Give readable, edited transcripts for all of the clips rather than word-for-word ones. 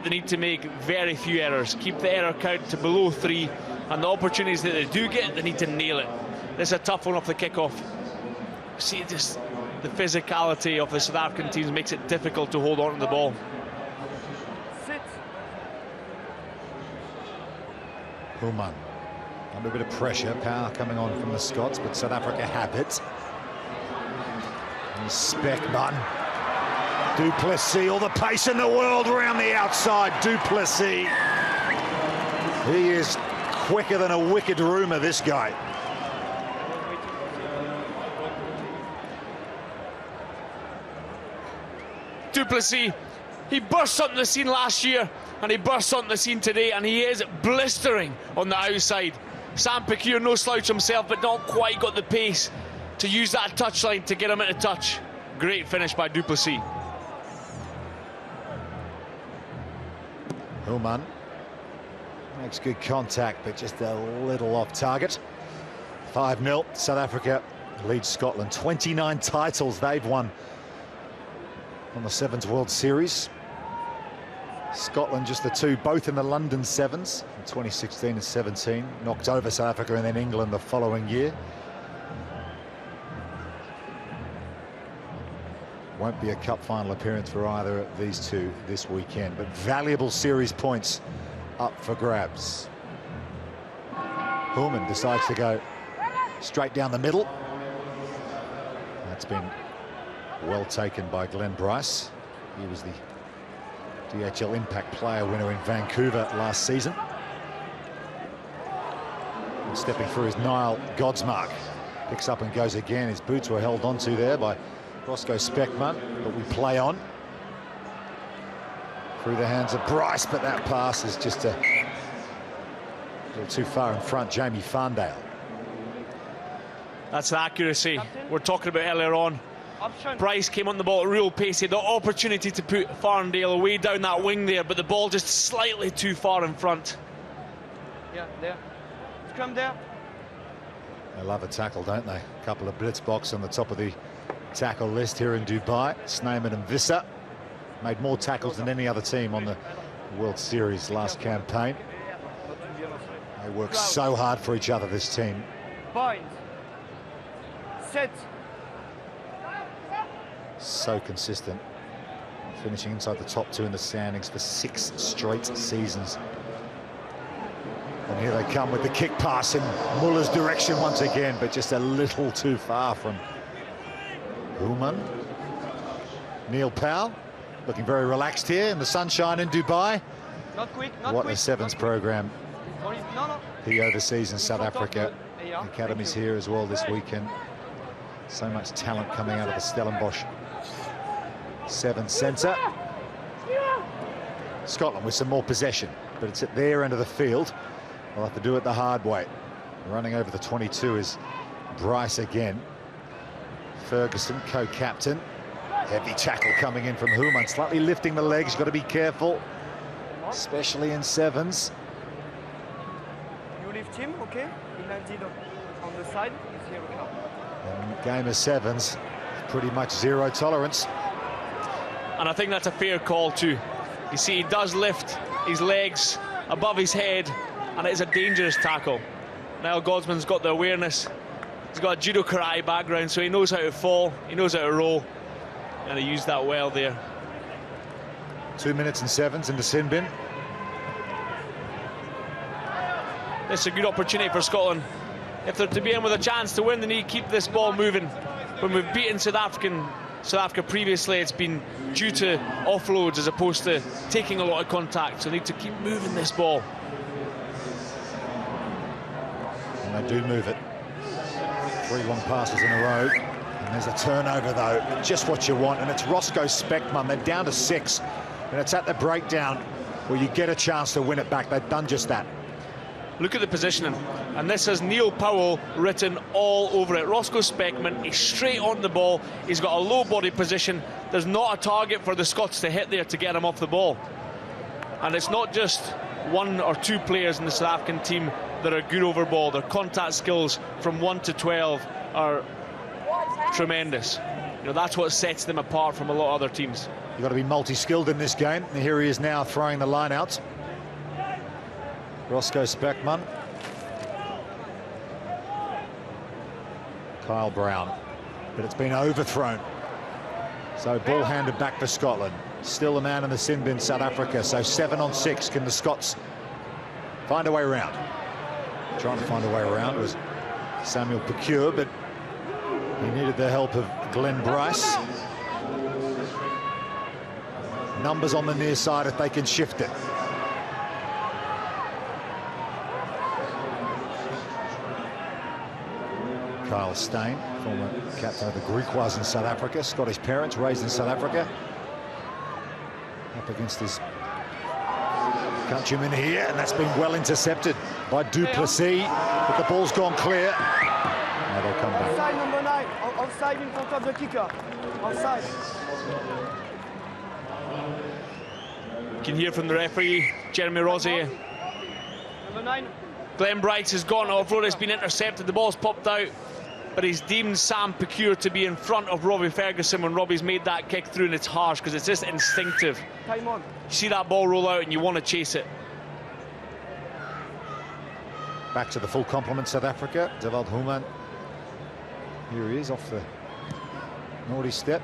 they need to make very few errors, keep the error count to below 3, and the opportunities that they do get, they need to nail it. This is a tough one off the kickoff. See, just the physicality of the South African teams makes it difficult to hold on to the ball. Human under a bit of pressure, power coming on from the Scots, but South Africa have it. And Speckman. Du Plessis, all the pace in the world around the outside. Du Plessis. He is quicker than a wicked rumour, this guy. Du Plessis, he burst onto the scene last year and he bursts onto the scene today, and he is blistering on the outside. Sam Pikir, no slouch himself, but not quite got the pace to use that touchline to get him into touch. Great finish by Du Plessis. Human makes good contact, but just a little off target. 5-0, South Africa leads Scotland. 29 titles they've won on the Sevens World Series. Scotland just the 2, both in the London Sevens in 2016 and 17. Knocked over South Africa and then England the following year. Won't be a cup final appearance for either of these two this weekend, but valuable series points up for grabs. Human decides to go straight down the middle. That's been well taken by Glenn Bryce. He was the DHL Impact Player winner in Vancouver last season. And stepping through is Niall Godsmark. Picks up and goes again. His boots were held onto there by Roscoe Speckman, but we play on. Through the hands of Bryce, but that pass is just a little too far in front. Jamie Farndale. That's the accuracy we're talking about earlier on. Bryce came on the ball at real pace. He had the opportunity to put Farndale away down that wing there, but the ball just slightly too far in front. Yeah, there. Scrum there. They love a tackle, don't they? A couple of blitzbox on the top of the tackle list here in Dubai. Snyman and Visser made more tackles than any other team on the World Series last campaign. They work so hard for each other, this team. Point. Set. So consistent, finishing inside the top 2 in the standings for 6 straight seasons. And here they come with the kick pass in Muller's direction once again, but just a little too far from Human. Neil Powell looking very relaxed here in the sunshine in Dubai. Not quick, not what quick. A Sevens program No. he oversees in South Africa. The academy's here as well this weekend. So much talent coming out of the Stellenbosch Sevens centre. Scotland with some more possession, but it's at their end of the field. They'll have to do it the hard way. Running over the 22 is Bryce again. Ferguson, co-captain. Heavy tackle coming in from Human, slightly lifting the legs. You've got to be careful, especially in sevens. You lift him, okay? He landed on the side. He's here now. And game of sevens, pretty much zero tolerance. And I think that's a fair call too. You see, he does lift his legs above his head, and it is a dangerous tackle. Niall Godsman's got the awareness. He's got a judo karate background, so he knows how to fall, he knows how to roll, and he used that well there. 2 minutes and sevens into sin bin. This is a good opportunity for Scotland. If they're to be in with a chance to win, they need to keep this ball moving. When we've beaten South Africa previously, it's been due to offloads as opposed to taking a lot of contact, so they need to keep moving this ball. And they do move it. 3 long passes in a row. And there's a turnover, though. Just what you want. And it's Roscoe Speckman. They're down to 6. And it's at the breakdown where you get a chance to win it back. They've done just that. Look at the positioning. And this has Neil Powell written all over it. Roscoe Speckman, he's straight on the ball. He's got a low body position. There's not a target for the Scots to hit there to get him off the ball. And it's not just 1 or 2 players in the South African team that are good over ball. Their contact skills from 1 to 12 are tremendous. You know, that's what sets them apart from a lot of other teams. You've got to be multi-skilled in this game. And here he is now throwing the line out. Roscoe Speckmann. Kyle Brown. But it's been overthrown. So ball handed back for Scotland. Still a man in the sin bin, South Africa. So 7 on 6. Can the Scots find a way around? Trying to find a way around was Samuel Pecure, but he needed the help of Glenn Bryce. Numbers on the near side if they can shift it. Kyle Steyn, former captain of the Griquas in South Africa, Scottish parents, raised in South Africa. Up against his countryman here, and that's been well intercepted by Duplessis, but the ball's gone clear. Now they'll come back. Outside, number 9. Outside in front of the kicker. Outside. You can hear from the referee, Jeremy Rosier. Number 9. Glenn Bryce has gone off-road, it's been intercepted, the ball's popped out, but he's deemed Sam Pecure to be in front of Robbie Ferguson when Robbie's made that kick through, and it's harsh because it's just instinctive. Time on. You see that ball roll out and you want to chase it. Back to the full complement, South Africa. Devald Human. Here he is off the naughty step.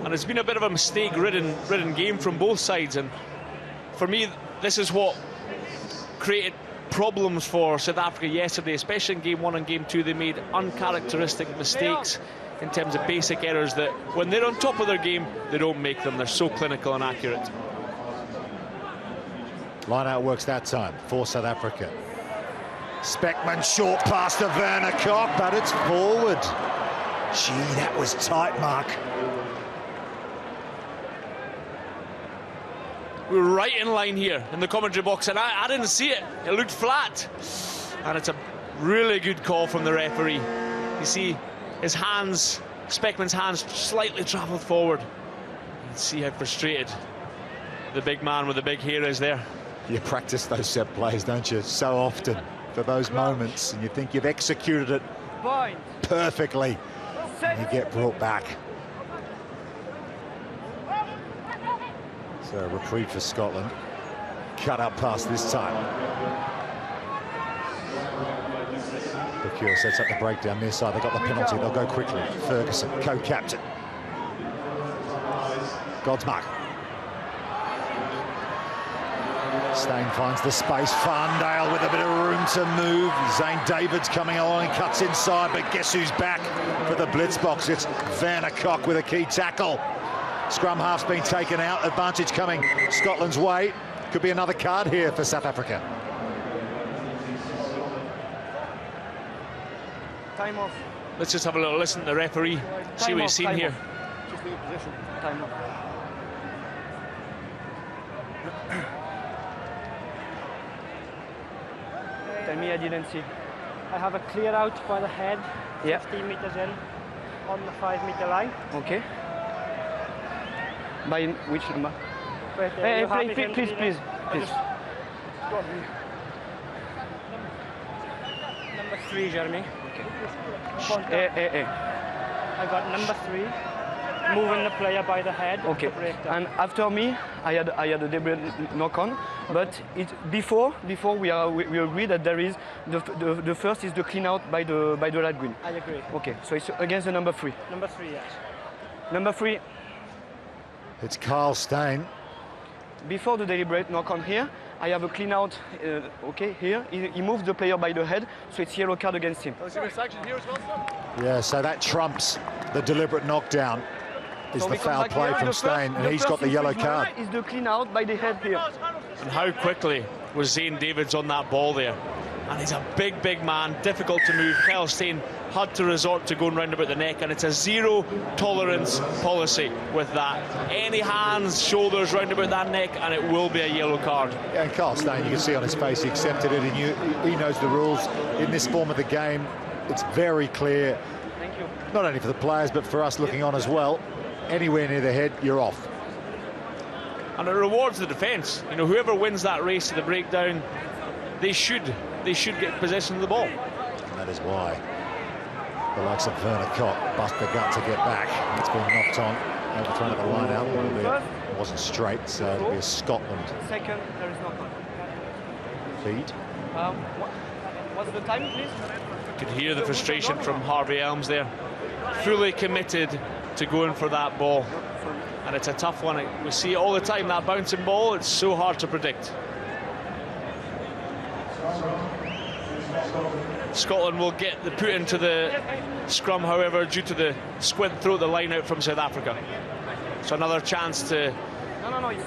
And it's been a bit of a mistake-ridden game from both sides, and for me, this is what created problems for South Africa yesterday, especially in Game 1 and Game 2. They made uncharacteristic mistakes in terms of basic errors that, when they're on top of their game, they don't make them. They're so clinical and accurate. Line out works that time for South Africa. Speckmann short pass to Werner Kok, but it's forward. Gee, that was tight, Mark. We were right in line here in the commentary box, and I didn't see it. It looked flat. And it's a really good call from the referee. You see his hands, Speckmann's hands, slightly travelled forward. And see how frustrated the big man with the big hair is there. You practice those set plays, don't you, so often for those moments, and you think you've executed it Point. perfectly, and you get brought back. So a reprieve for Scotland. Cut out pass this time. Pecure sets up the breakdown near side. They got the penalty. They'll go quickly. Ferguson, co-captain. Godsmark. Steyn finds the space. Farndale with a bit of room to move. Zane Davids coming along and cuts inside, but guess who's back for the blitz box? It's Werner Kok with a key tackle. Scrum half's been taken out. Advantage coming Scotland's way. Could be another card here for South Africa. Time off. Let's just have a little listen to the referee, see what he's seen here. Just leave position. Time off. Tell me I didn't see. I have a clear out by the head, Yeah. 15 meters in, on the 5-meter line. Okay. By which number? Wait, Hey, you have it please, in please, the- please, I please. just- Number 3, Jeremy. I got number 3, moving the player by the head. Okay. to break down. And after me, I had a deliberate knock on, but before we agree that there is the first is the clean out by the light green. I agree. Okay, so it's against the number 3. Number 3, yes. Number 3, It's Kyle Steyn. before the deliberate knock on here, I have a clean out. Okay, here he moves the player by the head, so it's yellow card against him. Yeah, so that trumps the deliberate knockdown. Is So the we come foul back play here, from the first- Steyn, and the he's first got the yellow infringement card. Is the clean out by the head here. And how quickly was Zane Davids on that ball there? And he's a big man, difficult to move. Kyle Steyn had to resort to going round about the neck, and it's a zero tolerance policy with that. Any hands, shoulders round about that neck, and it will be a yellow card. Yeah, and Kyle Steyn, you can see on his face he accepted it, and he knows the rules in this form of the game. It's very clear, Thank you. not only for the players but for us looking on as well. Anywhere near the head, you're off. And it rewards the defence. You know, whoever wins that race to the breakdown, they should get possession of the ball. And that is why The likes of Werner Kok bust the gut to get back. It's been knocked on, overthrown at the line out. It wasn't straight, so it'll be a Scotland Second, there is no con. feed. What's the time, please? You could hear the frustration from Harvey Elms there. Fully committed to going for that ball. And it's a tough one. We see it all the time, that bouncing ball. It's so hard to predict. Scotland will get the put into the scrum, however, due to the squint throw the line out from South Africa. So another chance to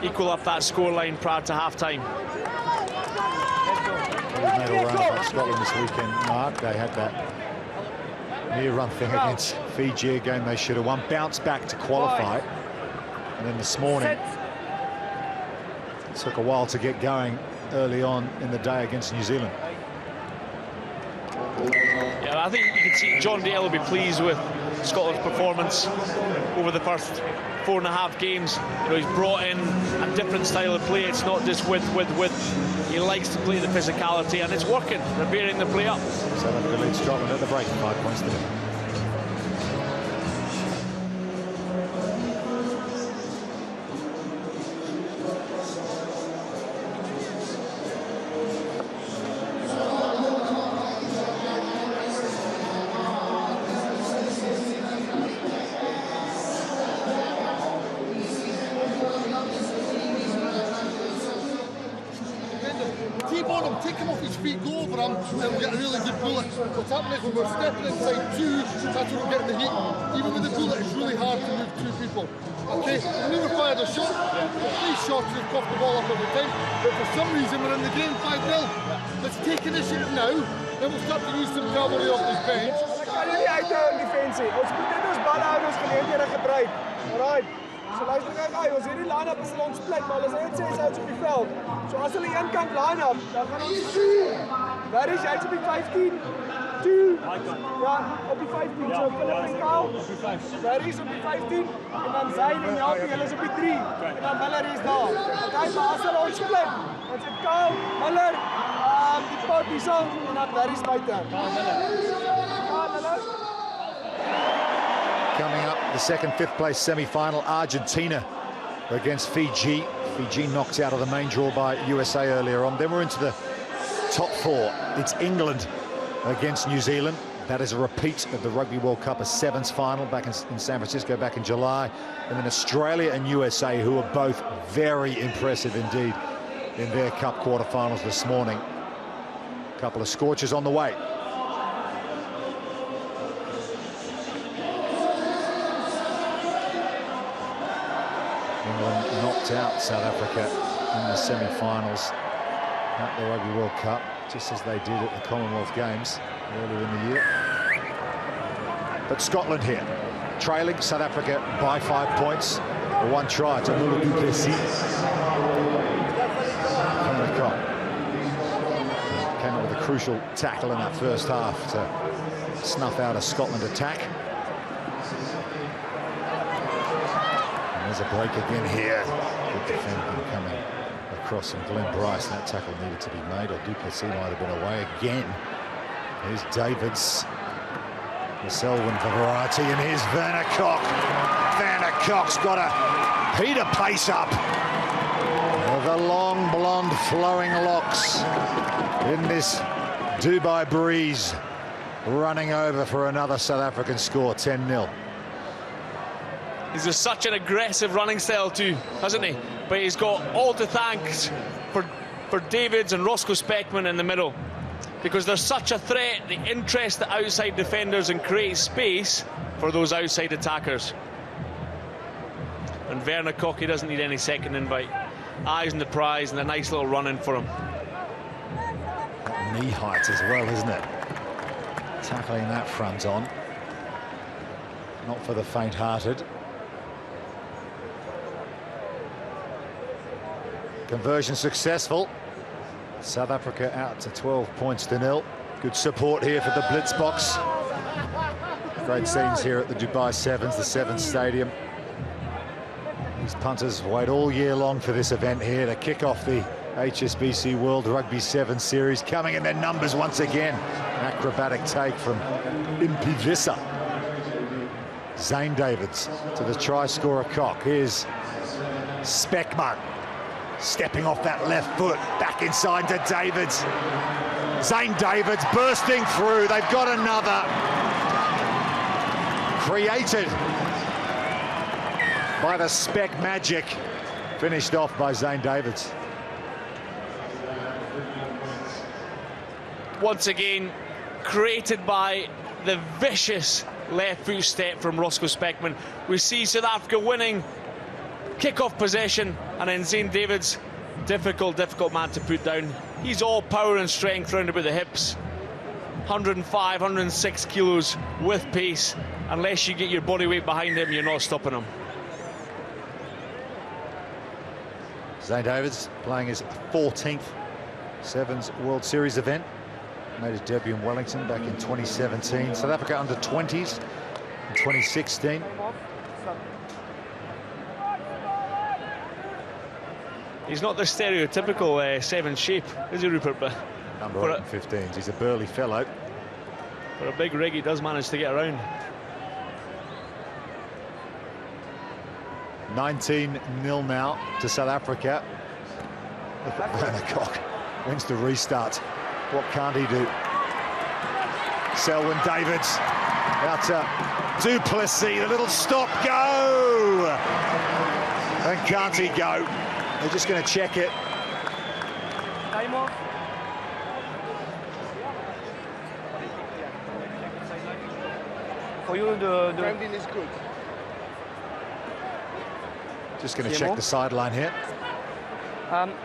equal up that scoreline prior to half-time. Medal round by Scotland this weekend, Mark. They had that near run thing against Fiji, a game they should have won. Bounced back to qualify. And then this morning, it took a while to get going early on in the day against New Zealand. Yeah, I think you can see John Dale will be pleased with Scotland's performance over the first 4.5 games. You know, he's brought in a different style of play. It's not just width. He likes to play the physicality, and it's working. They're bearing the play up. South Africa leads Scotland at the break, 5 points to nil. T-bone him, take him off his feet, go over him, and we'll get a really good bullet. What's happening is when we're stepping inside two, that's when we're getting the heat. Even with the bullet, it's really hard to move two people. Okay, we never fired a shot. The 3 shots, we've coughed the ball up every time. But for some reason, we're in the game 5-0. Let's take initiative now, then we'll start to use some cavalry off this bench. Kan jy nie uit in defensie. Ons moet net ons balhouders geleenthede gebruik. Alright. So luister kyk, ons hierdie line-up is ons split, maar hulle is net 6 outs op die veld. So as hulle een kant line-up, dan gaan ons waar is jy op die 15? 2. Ja, op die 15. So Philip en Kaal. Waar is op die 15? En dan Zayn en Japie, hulle is op die 3. En dan Miller is daar. Okay, maar as hulle ons split, dan sit Kaal, Miller, die pot die song, en dan waar is buite. Kaal Miller. Coming up, the second fifth-place semi-final, Argentina against Fiji. Fiji knocked out of the main draw by USA earlier on. Then we're into the top 4. It's England against New Zealand. That is a repeat of the Rugby World Cup, a sevens final back in San Francisco back in July. And then Australia and USA, who are both very impressive indeed in their Cup quarterfinals this morning. A couple of scorchers on the way. England knocked out South Africa in the semi-finals at the Rugby World Cup, just as they did at the Commonwealth Games earlier in the year. But Scotland here, trailing South Africa by 5 points. 1 try to Lulu du Plessis. Came up with a crucial tackle in that first half to snuff out a Scotland attack. There's a break again here. Good defending coming across from Glenn Bryce. That tackle needed to be made, or du Plessis might have been away again. Here's Davids. The Selwyn for variety, and here's Werner Kok. Werner Kok's got a heat of pace up. The long, blonde, flowing locks in this Dubai breeze, running over for another South African score, 10-0. He's just such an aggressive running style too, hasn't he? But he's got all to thank for Davids and Roscoe Speckman in the middle, because there's such a threat. They interest the outside defenders and create space for those outside attackers. And Werner Kok, he doesn't need any second invite. Eyes on the prize and a nice little run in for him. Knee height as well, isn't it? Tackling that front on. Not for the faint-hearted. Conversion successful. South Africa out to 12 points to 0. Good support here for the Blitz box. Great scenes here at the Dubai Sevens, the Sevens Stadium. These punters wait all year long for this event here to kick off the HSBC World Rugby Sevens Series, coming in their numbers once again. That acrobatic take from Impivisa. Zane Davids to the try scorer Cock. Here's Speckman stepping off that left foot, back inside to Davids. Zane Davids bursting through. They've got another. Created by the Speck magic. Finished off by Zane Davids. Once again, created by the vicious left foot step from Roscoe Speckman. We see South Africa winning kick-off possession, and then Zane Davids, difficult man to put down. He's all power and strength round about the hips. 105, 106 kilos with pace. Unless you get your body weight behind him, you're not stopping him. Zane Davids playing his 14th Sevens World Series event. Made his debut in Wellington back in 2017. South Africa under 20s in 2016. He's not the stereotypical seven shape, is he, Rupert? But Number 8 and 15s. He's a burly fellow. for a big rig, he does manage to get around. 19-0 now to South Africa. Werner Kok wins the restart. What can't he do? Selwyn Davids out to du Plessis. The little stop go. And can't he go? They're just going to check it. Time off. For you, the Brandon is good. Just going to check the sideline here.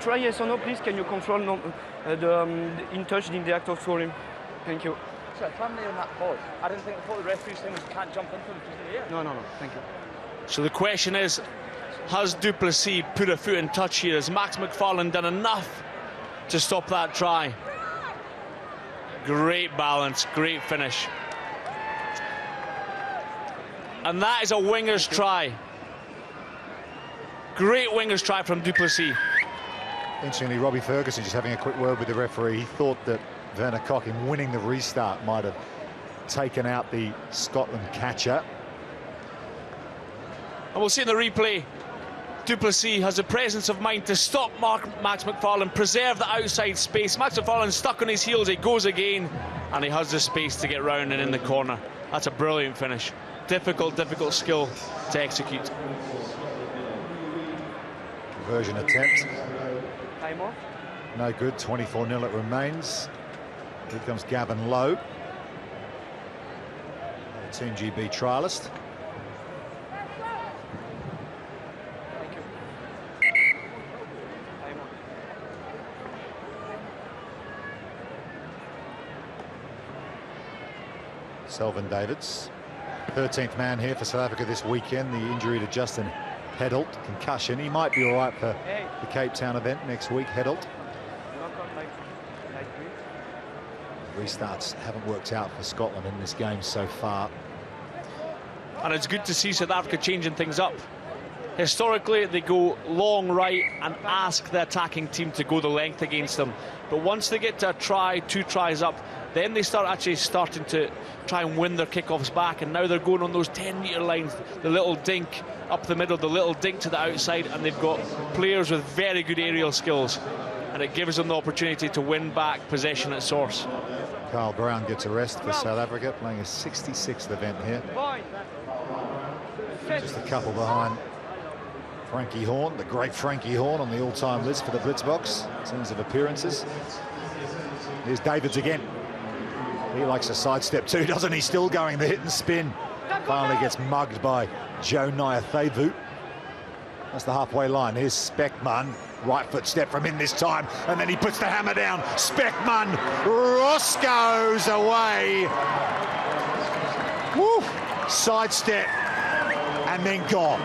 try yes or no, please. Can you control the in touch in the act of scoring? Thank you. So if I'm near that ball, I didn't think the referee's thing was you can't jump into him because in the air. No. Thank you. So the question is, has du Plessis put a foot in touch here? Has Max McFarland done enough to stop that try? Great balance, great finish. And that is a winger's try. Great winger's try from du Plessis. Interestingly, Robbie Ferguson just having a quick word with the referee. He thought that Werner Kok, in winning the restart, might have taken out the Scotland catcher. And we'll see in the replay, du Plessis has the presence of mind to stop Max McFarland, preserve the outside space. Max McFarland stuck on his heels, he goes again, and he has the space to get round and in the corner. That's a brilliant finish. Difficult skill to execute. Conversion attempt. Time off. No good, 24-0 it remains. Here comes Gavin Lowe, Team GB trialist. Thank you. Time off. Selwyn Davids, 13th man here for South Africa this weekend. The injury to Justin Hedelt, concussion. He might be all right for the Cape Town event next week, Hedelt. Restarts haven't worked out for Scotland in this game so far. And it's good to see South Africa changing things up. Historically, they go long right and ask the attacking team to go the length against them. But once they get to a try, 2 tries up, then they starting to try and win their kickoffs back. And now they're going on those 10-metre lines, the little dink up the middle, the little dink to the outside, and they've got players with very good aerial skills. And it gives them the opportunity to win back possession at source. Carl Brown gets a rest for South Africa, playing his 66th event here. Just a couple behind Frankie Horn, the great Frankie Horn, on the all-time list for the Blitzbox in terms of appearances. Here's Davids again. He likes a sidestep too, doesn't he? Still going the hit and spin. Finally gets mugged by Joe Nyathevu. That's the halfway line. Here's Speckman. Right foot step from him this time, and then he puts the hammer down. Speckman, Roscoe's away. Woo! Sidestep, and then gone.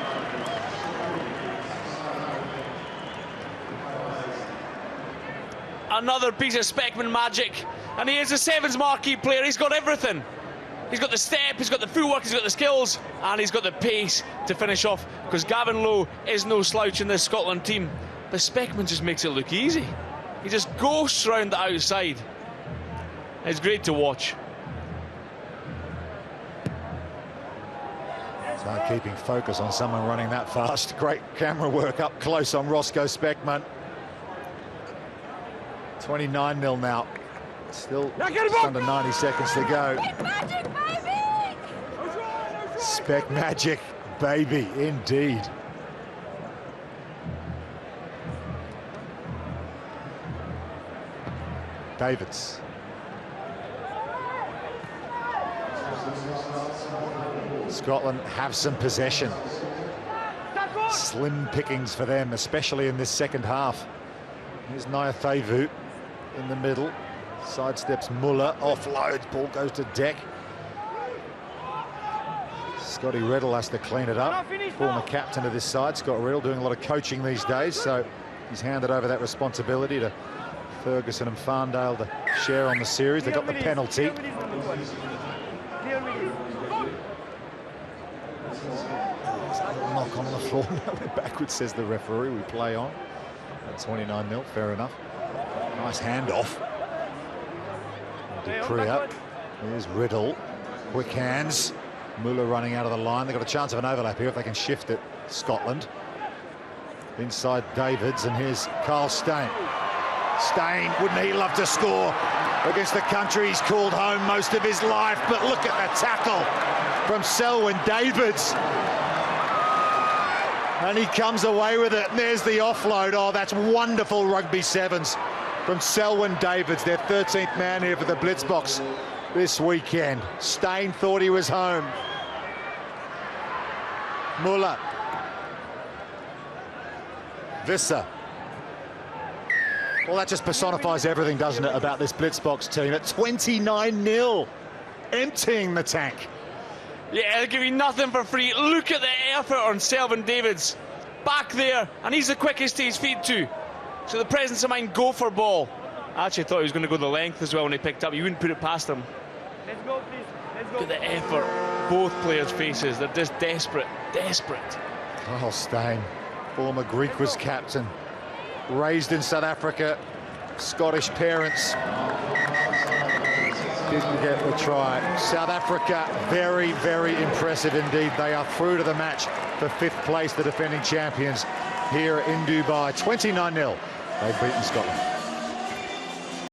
Another piece of Speckman magic, and he is a Sevens marquee player. He's got everything. He's got the step, he's got the footwork, he's got the skills, and he's got the pace to finish off, because Gavin Lowe is no slouch in this Scotland team. But Speckman just makes it look easy. He just ghosts round the outside. It's great to watch. So keeping focus on someone running that fast. Great camera work up close on Roscoe Speckmann. 29-0 now. Still just under 90 seconds to go. Speck magic, baby, indeed. Davids. Scotland have some possession. Slim pickings for them, especially in this second half. Here's Nyathevu in the middle. Sidesteps Muller, offloads, ball goes to deck. Scotty Riddle has to clean it up. Former captain of this side, Scott Riddle, doing a lot of coaching these days, so he's handed over that responsibility to Ferguson and Farndale to share on the series. They got the penalty. Knock on the floor. Now we're backwards, says the referee. We play on. At 29-0, fair enough. Nice handoff. Dupree. Here's Riddle. Quick hands. Muller running out of the line. They've got a chance of an overlap here if they can shift it. Scotland. Inside Davids, and here's Carl Steyn. Steyn, wouldn't he love to score against the country he's called home most of his life? But look at the tackle from Selwyn Davids. And he comes away with it. And there's the offload. Oh, that's wonderful rugby sevens from Selwyn Davids, their 13th man here for the Blitzboks this weekend. Steyn thought he was home. Muller. Visser. Well, that just personifies everything, doesn't it, about this Blitzboks team at 29-0, emptying the tank. Yeah, they're giving nothing for free. Look at the effort on Selwyn Davids. Back there, and he's the quickest to his feet too. So the presence of mind, go for ball. I actually thought he was going to go the length as well when he picked up. You wouldn't put it past him. Let's go, please. Let's go. Look at the effort. Both players' faces. They're just desperate. Desperate. Carl Steyn, former Greek, was captain. Raised in South Africa. Scottish parents. Didn't get the try. South Africa, very, very impressive indeed. They are through to the match for 5th place, the defending champions here in Dubai. 29-0. They've beaten Scotland.